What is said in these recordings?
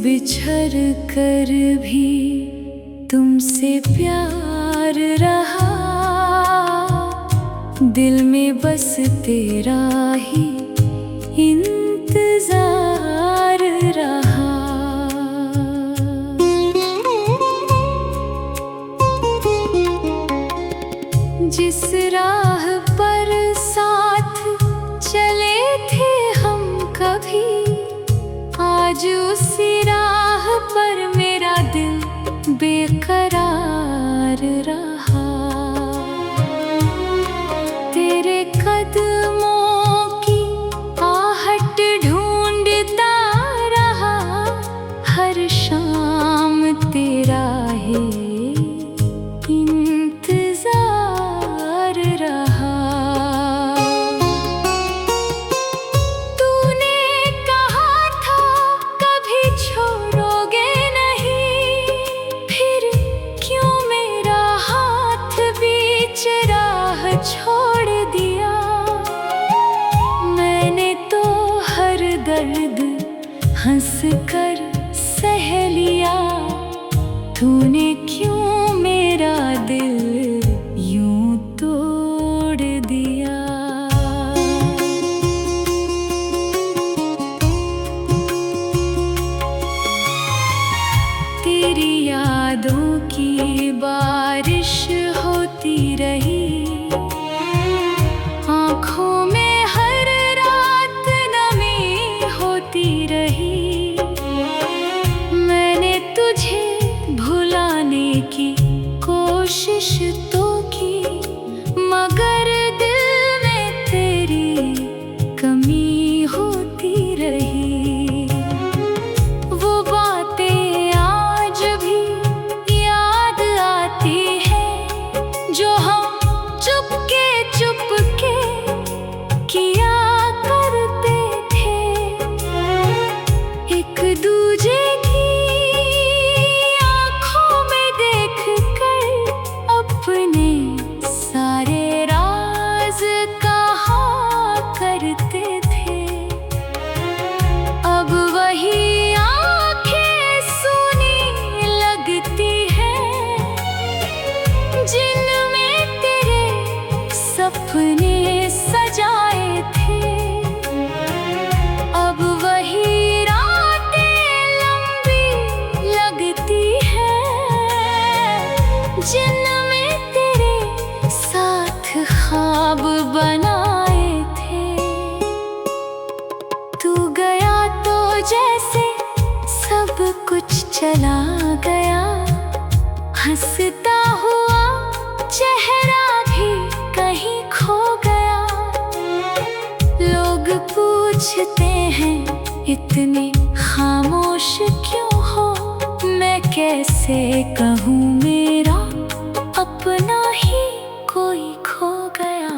बिछड़ कर भी तुमसे प्यार रहा, दिल में बस तेरा ही इंतजार रहा। जिस राह पर साथ चले थे हम कभी, आज उसी राह पर मेरा दिल बेकरार रहा। तेरे कदमों की आहट ढूंढता रहा, हर शाम तेरा है इंतजार रहा। तूने कहा था कभी छोड़ोगे नहीं, फिर क्यों मेरा हाथ बीच राह छोड़ दिया। मैंने तो हर दर्द हंस कर सह लिया, तूने क्यों मेरा दिल यूं तोड़ दिया। तेरी यादों की बारिश होती रही, आँखों में हर रात नमी होती रही। मैंने तुझे भुलाने की कोशिश तो की, मगर दिल में तेरी कमी होती रही। वो बातें आज भी याद आती हैं जो हम चुपके चुपके किया करते थे। एक दूजे की आँखों में देख कर अपने सारे राज कहा करते थे। अब वही आँखें सूनी लगती हैं जिनमें तेरे सपने सजाए थे। अब वही रातें लंबी लगती हैं जिनमें तेरे साथ ख्वाब बनाए थे। तू गया तो जैसे सब कुछ चला गया, हंसता हुआ चेहरा भी कहीं खो गया। लोग पूछते हैं इतने खामोश क्यों हो, मैं कैसे कहूँ मेरा अपना ही कोई खो गया।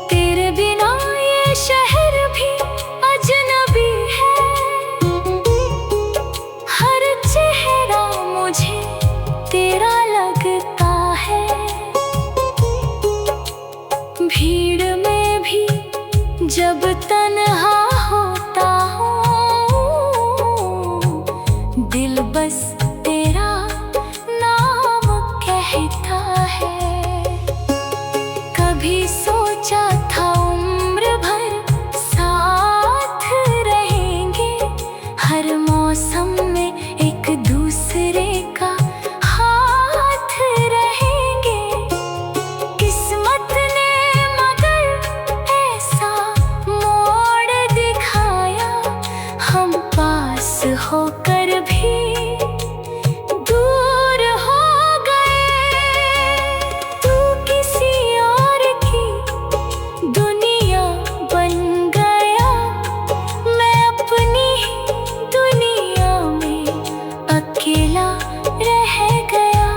तेरे बिना ये शहर भी अजनबी है, हर चेहरा मुझे तेरा लगता है। भीड़ में भी जब तन्हा होता हूँ, दिल बस तेरा नाम कहता है। कभी सोचा था उम्र भर साथ रहेंगे, हर मौसम में एक दूसरे का हाथ रहेंगे। किस्मत ने मगर ऐसा मोड़ दिखाया, हम पास होकर भी दूर हो गए। तू किसी और की दुनिया बन गया, मैं अपनी ही दुनिया में अकेला रह गया।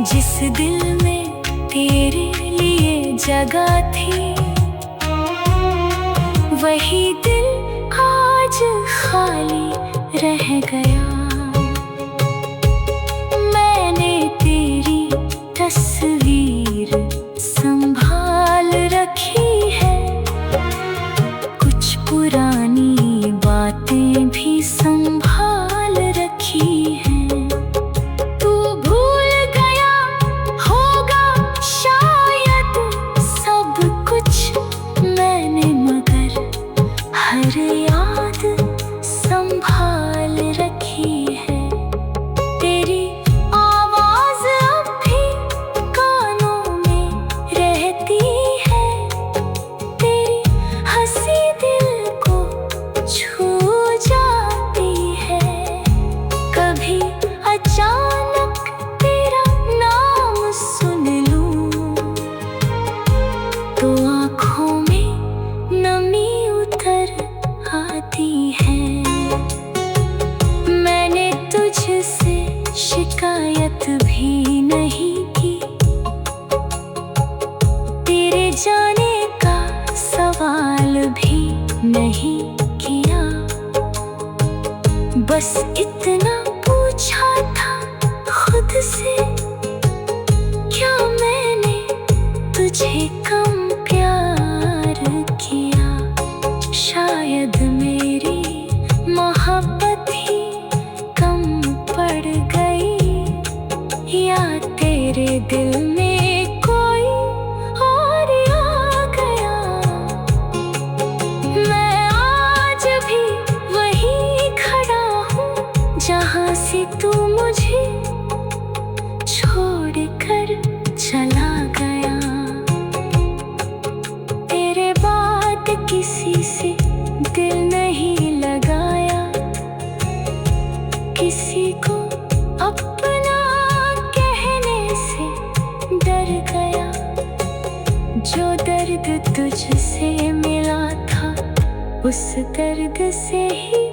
जिस दिल में तेरे लिए जगह थी, वही दिल आज खाली रह गया। मैंने तेरी तस्वीर संभाल रखी है, से क्या मैंने तुझे कम प्यार किया? शायद मेरी मोहब्बत ही कम पड़ गई, या तेरे दिल में कोई और आ गया। मैं आज भी वहीं खड़ा हूँ जहाँ से तू मुझे छोड़ कर चला गया। तेरे बाद किसी से दिल नहीं लगाया, किसी को अपना कहने से डर गया। जो दर्द तुझसे मिला था उस दर्द से ही